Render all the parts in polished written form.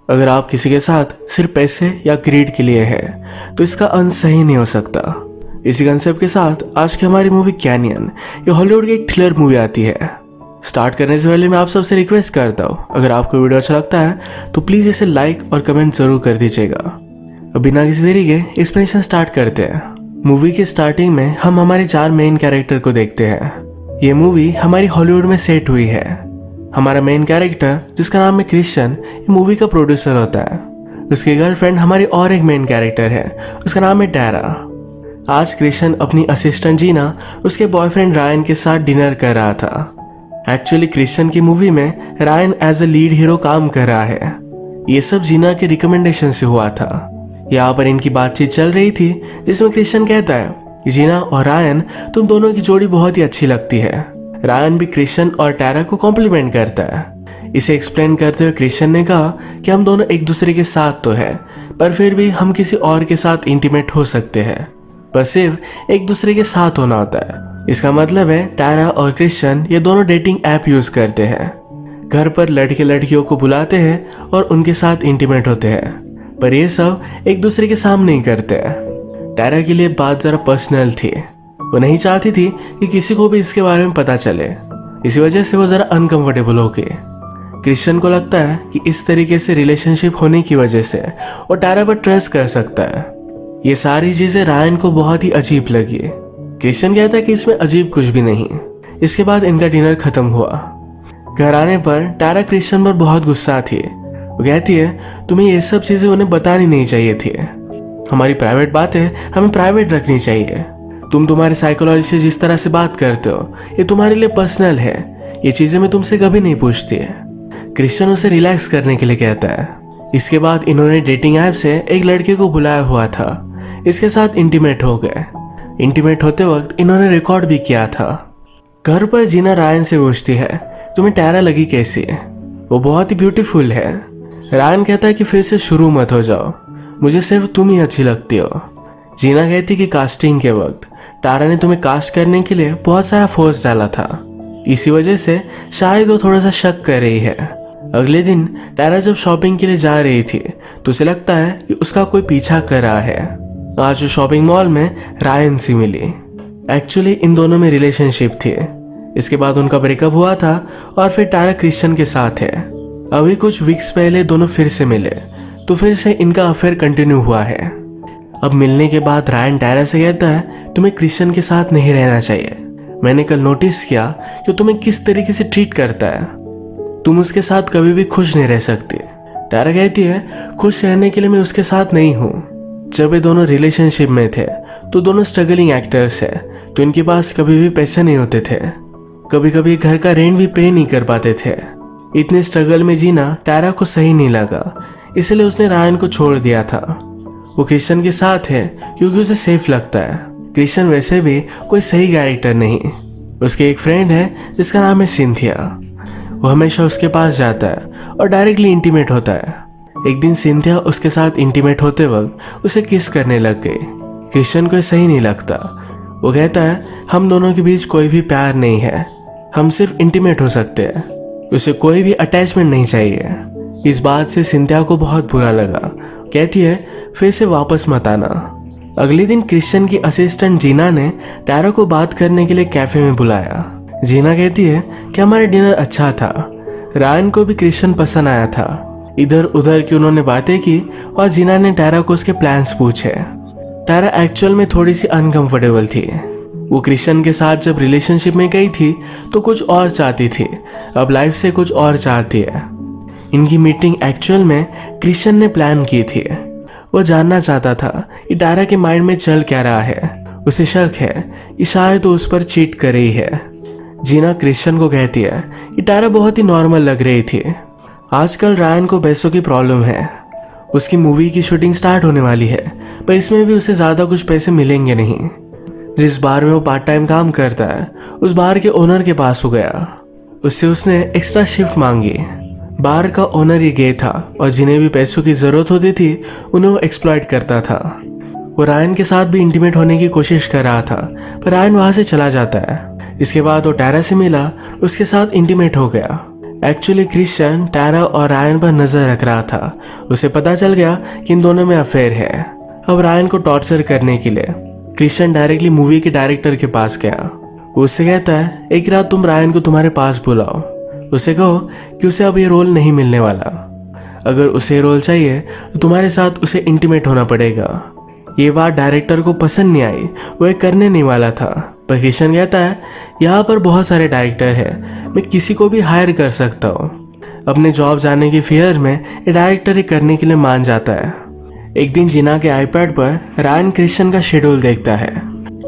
अगर आप किसी के साथ सिर्फ पैसे या ग्रीड के लिए है तो इसका अंत सही नहीं हो सकता। इसी कंसेप्ट के साथ आज की हमारी मूवी कैनियन, ये हॉलीवुड की एक थ्रिलर मूवी आती है। स्टार्ट करने से पहले मैं आप सबसे रिक्वेस्ट करता हूँ, अगर आपको वीडियो अच्छा लगता है तो प्लीज़ इसे लाइक और कमेंट ज़रूर कर दीजिएगा। अब बिना किसी देरी के एक्सप्लेनेशन स्टार्ट करते हैं। मूवी के स्टार्टिंग में हम हमारे 4 मेन कैरेक्टर को देखते हैं। ये मूवी हमारी हॉलीवुड में सेट हुई है। हमारा मेन कैरेक्टर जिसका नाम है क्रिश्चियन, ये मूवी का प्रोड्यूसर होता है। उसकी गर्लफ्रेंड हमारी और एक मेन कैरेक्टर है, उसका नाम है टैरा। आज क्रिश्चियन अपनी असिस्टेंट जीना उसके बॉयफ्रेंड रायन के साथ डिनर कर रहा था। एक्चुअली क्रिश्चियन की मूवी में Ryan as a lead hero काम कर रहा है। ये सब जीना के रिकमेंडेशन से हुआ था। यहाँ पर इनकी बातचीत चल रही थी जिसमें क्रिश्चियन कहता है कि जीना और रायन तुम दोनों की जोड़ी बहुत ही अच्छी लगती है। रायन भी क्रिश्चियन और टैरा को कॉम्प्लीमेंट करता है। इसे एक्सप्लेन करते हुए क्रिश्चियन ने कहा कि हम दोनों एक दूसरे के साथ तो है, पर फिर भी हम किसी और के साथ इंटीमेट हो सकते हैं, पर सिर्फ एक दूसरे के साथ होना होता है। इसका मतलब है टैरा और क्रिश्चियन ये दोनों डेटिंग ऐप यूज करते हैं। घर पर लड़के लड़कियों को बुलाते हैं और उनके साथ इंटीमेट होते हैं, पर ये सब एक दूसरे के सामने ही करते हैं। टैरा के लिए बात जरा पर्सनल थी। वो नहीं चाहती थी कि किसी को भी इसके बारे में पता चले। इसी वजह से वो जरा अनकंफर्टेबल हो गई। क्रिश्चियन को लगता है कि इस तरीके से रिलेशनशिप होने की वजह से वो टैरा पर ट्रस्ट कर सकता है। ये सारी चीजें रायन को बहुत ही अजीब लगी। क्रिश्चियन कहता है कि इसमें अजीब कुछ भी नहीं। इसके बाद इनका डिनर खत्म हुआ। घर आने पर टैरा क्रिश्चियन पर बहुत गुस्सा थी। वो कहती है तुम्हें ये सब चीजें उन्हें बतानी नहीं चाहिए थी। हमारी प्राइवेट बातें हमें प्राइवेट रखनी चाहिए। तुम तुम्हारे साइकोलॉजी से जिस तरह से बात करते हो ये तुम्हारे लिए पर्सनल है। ये चीजें मैं तुमसे कभी नहीं पूछती है। क्रिश्चियन उसे रिलैक्स करने के लिए कहता है। इसके बाद इन्होंने डेटिंग ऐप से एक लड़के को बुलाया हुआ था। इसके साथ इंटीमेट हो गए। इंटीमेट होते वक्त इन्होंने रिकॉर्ड भी किया था। घर पर जीना रायन से पूछती है तुम्हें टैरा लगी कैसी है? वो बहुत ही ब्यूटीफुल है। रायन कहता है कि फिर से शुरू मत हो जाओ, मुझे सिर्फ तुम ही अच्छी लगती हो। जीना कहती कि कास्टिंग के वक्त टैरा ने तुम्हें कास्ट करने के लिए बहुत सारा फोर्स डाला था, इसी वजह से शायद वो थोड़ा सा शक कर रही है। अगले दिन टैरा जब शॉपिंग के लिए जा रही थी तो उसे लगता है कि उसका कोई पीछा कर रहा है। आज वो शॉपिंग मॉल में रायन से मिली। एक्चुअली इन दोनों में रिलेशनशिप थी। इसके बाद उनका ब्रेकअप हुआ था और फिर टैरा क्रिश्चियन के साथ है। अभी कुछ वीक्स पहले दोनों फिर से मिले तो फिर से इनका अफेयर कंटिन्यू हुआ है। अब मिलने के बाद रायन टैरा से कहता है तुम्हें क्रिश्चियन के साथ नहीं रहना चाहिए। मैंने कल नोटिस किया कि तुम्हें किस तरीके से ट्रीट करता है। तुम उसके साथ कभी भी खुश नहीं रह सकती। टैरा कहती है खुश रहने के लिए मैं उसके साथ नहीं हूँ। जब ये दोनों रिलेशनशिप में थे तो दोनों स्ट्रगलिंग एक्टर्स है, तो इनके पास कभी भी पैसे नहीं होते थे। कभी कभी घर का रेंट भी पे नहीं कर पाते थे। इतने स्ट्रगल में जीना टैरा को सही नहीं लगा, इसलिए उसने रायन को छोड़ दिया था। वो क्रिश्चियन के साथ है क्योंकि उसे सेफ लगता है। क्रिश्चियन वैसे भी कोई सही कैरेक्टर नहीं। उसके एक फ्रेंड है जिसका नाम है सिंथिया। वो हमेशा उसके पास जाता है और डायरेक्टली इंटीमेट होता है। एक दिन सिंथिया उसके साथ इंटीमेट होते वक्त उसे किस करने लग गई। क्रिश्चियन को सही नहीं लगता। वो कहता है हम दोनों के बीच कोई भी प्यार नहीं है, हम सिर्फ इंटीमेट हो सकते हैं। उसे कोई भी अटैचमेंट नहीं चाहिए। इस बात से सिंथिया को बहुत बुरा लगा। कहती है फिर से वापस मत आना। अगले दिन क्रिश्चियन की असिस्टेंट जीना ने टैरा को बात करने के लिए कैफे में बुलाया। जीना कहती है कि हमारा डिनर अच्छा था। रायन को भी क्रिश्चियन पसंद आया था। इधर उधर की उन्होंने बातें की और जीना ने टैरा को उसके प्लान्स पूछे। टैरा एक्चुअल में थोड़ी सी अनकंफर्टेबल थी। वो क्रिश्चियन के साथ जब रिलेशनशिप में गई थी तो कुछ और चाहती थी, अब लाइफ से कुछ और चाहती है। इनकी मीटिंग एक्चुअल में क्रिश्चियन ने प्लान की थी। वो जानना चाहता था कि टैरा के माइंड में चल क्या रहा है। उसे शक है कि शायद वो उस पर चीट कर रही है। जीना क्रिश्चियन को कहती है कि टैरा बहुत ही नॉर्मल लग रही थी। आजकल रायन को पैसों की प्रॉब्लम है। उसकी मूवी की शूटिंग स्टार्ट होने वाली है, पर इसमें भी उसे ज़्यादा कुछ पैसे मिलेंगे नहीं। जिस बार में वो पार्ट टाइम काम करता है उस बार के ओनर के पास हो गया। उससे उसने एक्स्ट्रा शिफ्ट मांगी। बार का ओनर ये गे था और जिन्हें भी पैसों की ज़रूरत होती थी उन्हें वो एक्सप्लॉइट करता था। वो रायन के साथ भी इंटीमेट होने की कोशिश कर रहा था, पर रायन वहाँ से चला जाता है। इसके बाद वो टैरा से मिला, उसके साथ इंटीमेट हो गया। एक्चुअली क्रिश्चियन टारा और रायन पर नजर रख रहा था। उसे पता चल गया कि इन दोनों में अफेयर है। अब रायन को टॉर्चर करने के लिए क्रिश्चियन डायरेक्टली मूवी के डायरेक्टर के पास गया। वो उससे कहता है, एक रात तुम रायन को तुम्हारे पास बुलाओ, उसे कहो कि उसे अब ये रोल नहीं मिलने वाला। अगर उसे रोल चाहिए तो तुम्हारे साथ उसे इंटीमेट होना पड़ेगा। ये बात डायरेक्टर को पसंद नहीं आई, वो ये करने नहीं वाला था। पर क्रिश्चियन कहता है, यहाँ पर बहुत सारे डायरेक्टर हैं, मैं किसी को भी हायर कर सकता हूँ। अपने जॉब जाने की फियर में ये डायरेक्टर ये करने के लिए मान जाता है। एक दिन जिना के आईपैड पर रायन क्रिश्चियन का शेड्यूल देखता है।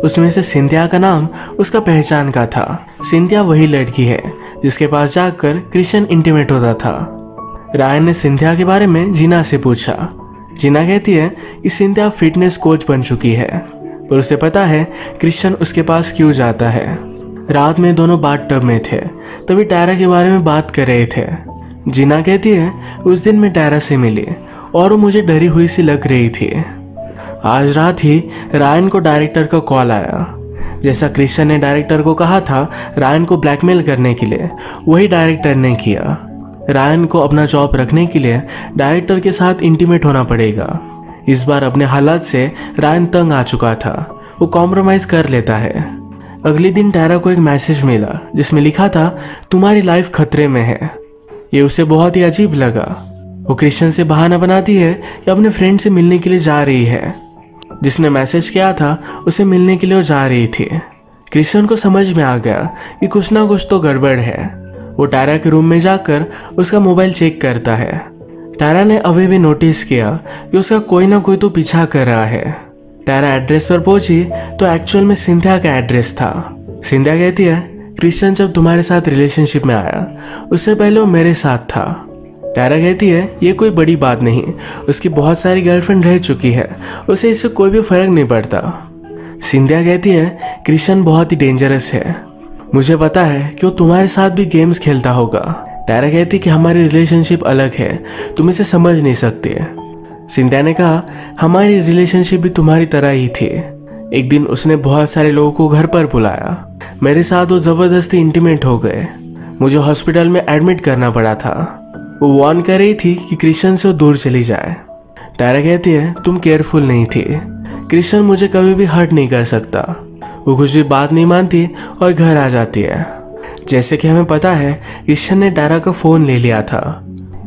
उसमें से सिंथिया का नाम उसका पहचान का था। सिंथिया वही लड़की है जिसके पास जाकर क्रिश्चियन इंटीमेट होता था। रायन ने सिंथिया के बारे में जिना से पूछा। जिना कहती है कि सिंथिया फिटनेस कोच बन चुकी है, पर उसे पता है क्रिश्चियन उसके पास क्यों जाता है। रात में दोनों बाथटब में थे, तभी टारा के बारे में बात कर रहे थे। जिना कहती है, उस दिन मैं टारा से मिली और वो मुझे डरी हुई सी लग रही थी। आज रात ही रायन को डायरेक्टर का कॉल आया। जैसा क्रिश्चियन ने डायरेक्टर को कहा था रायन को ब्लैकमेल करने के लिए, वही डायरेक्टर ने किया। रायन को अपना जॉब रखने के लिए डायरेक्टर के साथ इंटीमेट होना पड़ेगा। इस बार अपने हालात से रायन तंग आ चुका था, वो कॉम्प्रोमाइज कर लेता है। अगले दिन टारा को एक मैसेज मिला जिसमें लिखा था, तुम्हारी लाइफ खतरे में है। ये उसे बहुत ही अजीब लगा। वो क्रिश्चियन से बहाना बनाती है कि अपने फ्रेंड से मिलने के लिए जा रही है। जिसने मैसेज किया था उसे मिलने के लिए वो जा रही थी। क्रिश्चियन को समझ में आ गया कि कुछ ना कुछ तो गड़बड़ है। वो टारा के रूम में जाकर उसका मोबाइल चेक करता है। टारा ने अभी भी नोटिस किया कि उसका कोई ना कोई तो पीछा कर रहा है। टारा एड्रेस पर पहुंची तो एक्चुअल में सिंथिया का एड्रेस था। सिंथिया कहती है, क्रिश्चियन जब तुम्हारे साथ रिलेशनशिप में आया उससे पहले वो मेरे साथ था। टारा कहती है, ये कोई बड़ी बात नहीं, उसकी बहुत सारी गर्लफ्रेंड रह चुकी है, उसे इससे कोई भी फर्क नहीं पड़ता। सिंथिया कहती है, क्रिश्चियन बहुत ही डेंजरस है, मुझे पता है कि वो तुम्हारे साथ भी गेम्स खेलता होगा। टारा कहती कि हमारी रिलेशनशिप अलग है, तुम इसे समझ नहीं सकते। सिंथिया ने कहा, हमारी रिलेशनशिप भी तुम्हारी तरह ही थी। एक दिन उसने बहुत सारे लोगों को घर पर बुलाया। मेरे साथ वो जबरदस्ती इंटीमेट हो गए। मुझे हॉस्पिटल में एडमिट करना पड़ा था। वो वार्न कर रही थी कि क्रिश्चियन से दूर चली जाए। टारा कहती है, तुम केयरफुल नहीं थी, क्रिश्चियन मुझे कभी भी हर्ट नहीं कर सकता। वो कुछ भी बात नहीं मानती और घर आ जाती है। जैसे कि हमें पता है क्रिश्चियन ने टारा का फोन ले लिया था।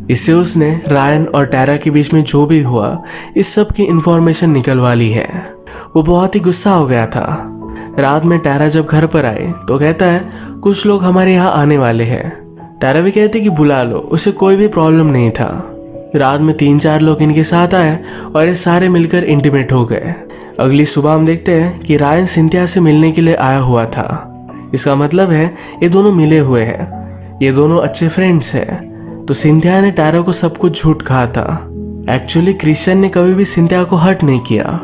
इससे उसने रायन और टारा के बीच में जो भी हुआ इस सब की इंफॉर्मेशन निकलवा ली है। वो बहुत ही गुस्सा हो गया था। रात में टारा जब घर पर आई तो कहता है, कुछ लोग हमारे यहाँ आने वाले हैं। टारा भी कहती कि बुला लो, उसे कोई भी प्रॉब्लम नहीं था। रात में 3-4 लोग इनके साथ आए और ये सारे मिलकर इंटीमेट हो गए। अगली सुबह हम देखते हैं कि रायन सिंथिया से मिलने के लिए आया हुआ था। इसका मतलब है ये दोनों मिले हुए हैं, ये दोनों अच्छे फ्रेंड्स हैं। तो सिंथिया ने टारा को सब कुछ झूठ कहा था। एक्चुअली क्रिश्चियन ने कभी भी सिंथिया को हर्ट नहीं किया।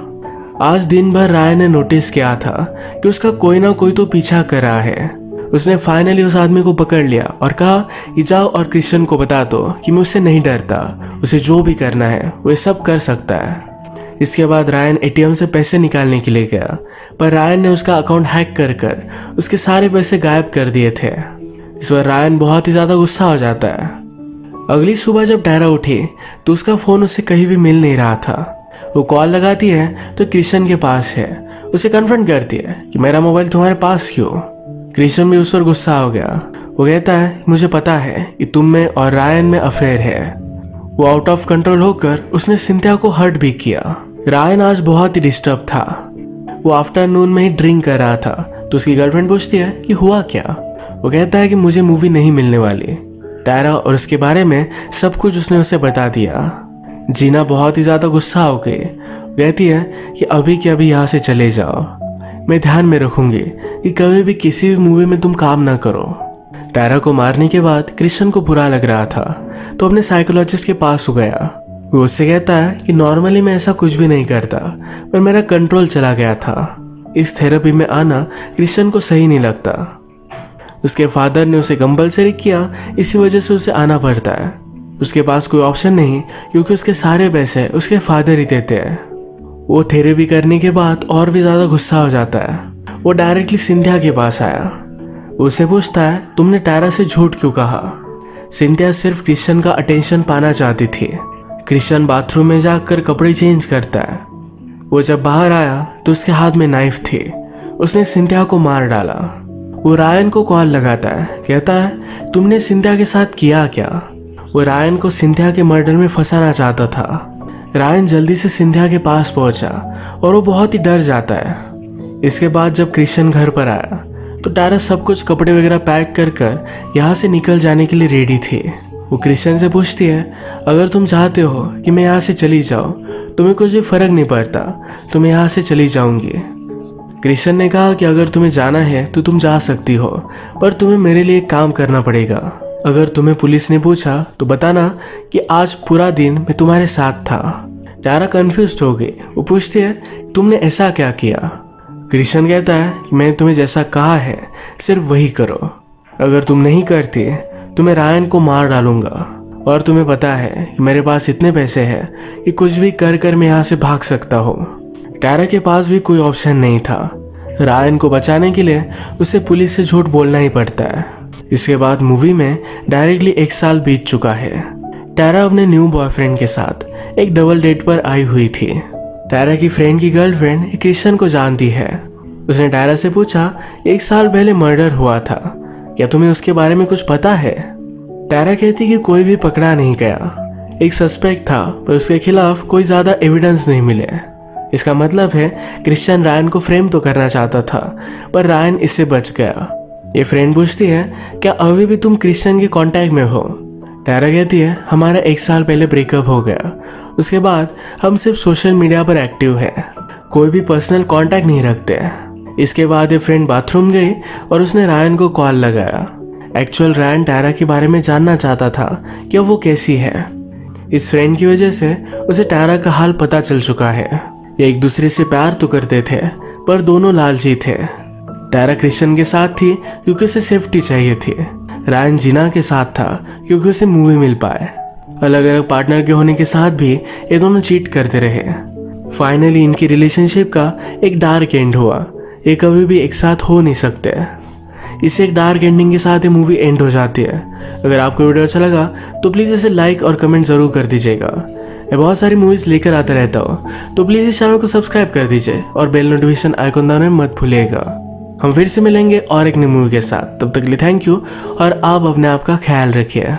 आज दिन भर रायन ने नोटिस किया था कि उसका कोई ना कोई तो पीछा कर रहा है। उसने फाइनली उस आदमी को पकड़ लिया और कहा कि जाओ और क्रिश्चियन को बता दो कि मैं उससे नहीं डरता, उसे जो भी करना है वो सब कर सकता है। इसके बाद रायन एटीएम से पैसे निकालने के लिए गया, पर रायन ने उसका अकाउंट हैक कर उसके सारे पैसे गायब कर दिए थे। इस पर रायन बहुत ही ज़्यादा गुस्सा हो जाता है। अगली सुबह जब टारा उठी तो उसका फ़ोन उसे कहीं भी मिल नहीं रहा था। वो कॉल लगाती है तो क्रिश्चियन के पास है। उसे कन्फ्रंट करती है कि मेरा मोबाइल तुम्हारे पास क्यों। क्रिश्चियन भी उस पर गुस्सा हो गया। वो कहता है, मुझे पता है कि तुम में और रायन में अफेयर है। वो आउट ऑफ कंट्रोल होकर उसने सिंथिया को हर्ट भी किया। रायन आज बहुत ही डिस्टर्ब था। वो आफ्टरनून में ही ड्रिंक कर रहा था तो उसकी गर्लफ्रेंड पूछती है कि हुआ क्या। वो कहता है कि मुझे मूवी नहीं मिलने वाली। टारा और उसके बारे में सब कुछ उसने उसे बता दिया। जीना बहुत ही ज़्यादा गुस्सा हो गई। कहती है कि अभी के अभी यहाँ से चले जाओ, मैं ध्यान में रखूंगी कि कभी भी किसी भी मूवी में तुम काम ना करो। टारा को मारने के बाद क्रिश्चियन को बुरा लग रहा था तो अपने साइकोलॉजिस्ट के पास हो गया। वो उससे कहता है कि नॉर्मली मैं ऐसा कुछ भी नहीं करता, पर मेरा कंट्रोल चला गया था। इस थेरेपी में आना क्रिश्चियन को सही नहीं लगता। उसके फादर ने उसे कंपल्सरी किया, इसी वजह से उसे आना पड़ता है। उसके पास कोई ऑप्शन नहीं क्योंकि उसके सारे पैसे उसके फादर ही देते हैं। वो थेरेपी करने के बाद और भी ज़्यादा गुस्सा हो जाता है। वो डायरेक्टली सिंथिया के पास आया। उससे पूछता है, तुमने टारा से झूठ क्यों कहा। सिंथिया सिर्फ क्रिश्चियन का अटेंशन पाना चाहती थी। क्रिश्चियन बाथरूम में जाकर कपड़े चेंज करता है। वो जब बाहर आया तो उसके हाथ में नाइफ थी। उसने सिंथिया को मार डाला। वो रायन को कॉल लगाता है, कहता है तुमने सिंथिया के साथ किया क्या। वो रायन को सिंथिया के मर्डर में फंसाना चाहता था। रायन जल्दी से सिंथिया के पास पहुंचा और वो बहुत ही डर जाता है। इसके बाद जब क्रिश्चियन घर पर आया तो टारा सब कुछ कपड़े वगैरह पैक कर यहाँ से निकल जाने के लिए रेडी थी। वो क्रिश्चियन से पूछती है, अगर तुम चाहते हो कि मैं यहाँ से चली जाऊँ, तुम्हें कुछ भी फर्क नहीं पड़ता, तो मैं यहाँ से चली जाऊंगी। क्रिश्चियन ने कहा कि अगर तुम्हें जाना है तो तुम जा सकती हो, पर तुम्हें मेरे लिए एक काम करना पड़ेगा। अगर तुम्हें पुलिस ने पूछा तो बताना कि आज पूरा दिन मैं तुम्हारे साथ था। टारा कंफ्यूज हो गई। वो पूछती है, तुमने ऐसा क्या किया। क्रिश्चियन कहता है कि मैंने तुम्हें जैसा कहा है सिर्फ वही करो। अगर तुम नहीं करती तो मैं रायन को मार डालूंगा, और तुम्हें पता है कि मेरे पास इतने पैसे हैं कि कुछ भी कर मैं यहाँ से भाग सकता हूँ। टारा के पास भी कोई ऑप्शन नहीं था। रायन को बचाने के लिए उसे पुलिस से झूठ बोलना ही पड़ता है। इसके बाद मूवी में डायरेक्टली 1 साल बीत चुका है। टारा अपने न्यू बॉयफ्रेंड के साथ एक डबल डेट पर आई हुई थी। टारा की फ्रेंड की गर्लफ्रेंड क्रिश्चियन को जानती है। उसने टारा से पूछा, 1 साल पहले मर्डर हुआ था, क्या तुम्हें उसके बारे में कुछ पता है। टारा कहती कि कोई भी पकड़ा नहीं गया। एक सस्पेक्ट था पर उसके खिलाफ कोई ज्यादा एविडेंस नहीं मिले। इसका मतलब है क्रिश्चियन रायन को फ्रेम तो करना चाहता था, पर रायन इससे बच गया। ये फ्रेंड पूछती है, क्या अभी भी तुम क्रिश्चियन के कांटेक्ट में हो। टारा कहती है, हमारा 1 साल पहले ब्रेकअप हो गया, उसके बाद हम सिर्फ सोशल मीडिया पर एक्टिव हैं, कोई भी पर्सनल कांटेक्ट नहीं रखते। इसके बाद ये फ्रेंड बाथरूम गई और उसने रायन को कॉल लगाया। एक्चुअल रायन टारा के बारे में जानना चाहता था कि वो कैसी है। इस फ्रेंड की वजह से उसे टारा का हाल पता चल चुका है। ये एक दूसरे से प्यार तो करते थे, पर दोनों लालची थे। टारा क्रिश्चियन के साथ थी क्योंकि उसे सेफ्टी चाहिए थी। रायन जिना के साथ था क्योंकि उसे मूवी मिल पाए। अलग अलग पार्टनर के होने के साथ भी ये दोनों चीट करते रहे। फाइनली इनकी रिलेशनशिप का एक डार्क एंड हुआ। ये कभी भी एक साथ हो नहीं सकते। इसे एक डार्क एंडिंग के साथ ये मूवी एंड हो जाती है। अगर आपको वीडियो अच्छा लगा तो प्लीज़ इसे लाइक और कमेंट ज़रूर कर दीजिएगा। मैं बहुत सारी मूवीज़ लेकर आता रहता हूँ, तो प्लीज़ इस चैनल को सब्सक्राइब कर दीजिए और बेल नोटिफिकेशन आइकन दबाना मत भूलिएगा। हम फिर से मिलेंगे और एक नई मूवी के साथ। तब तक के लिए थैंक यू और आप अपने आप का ख्याल रखिए।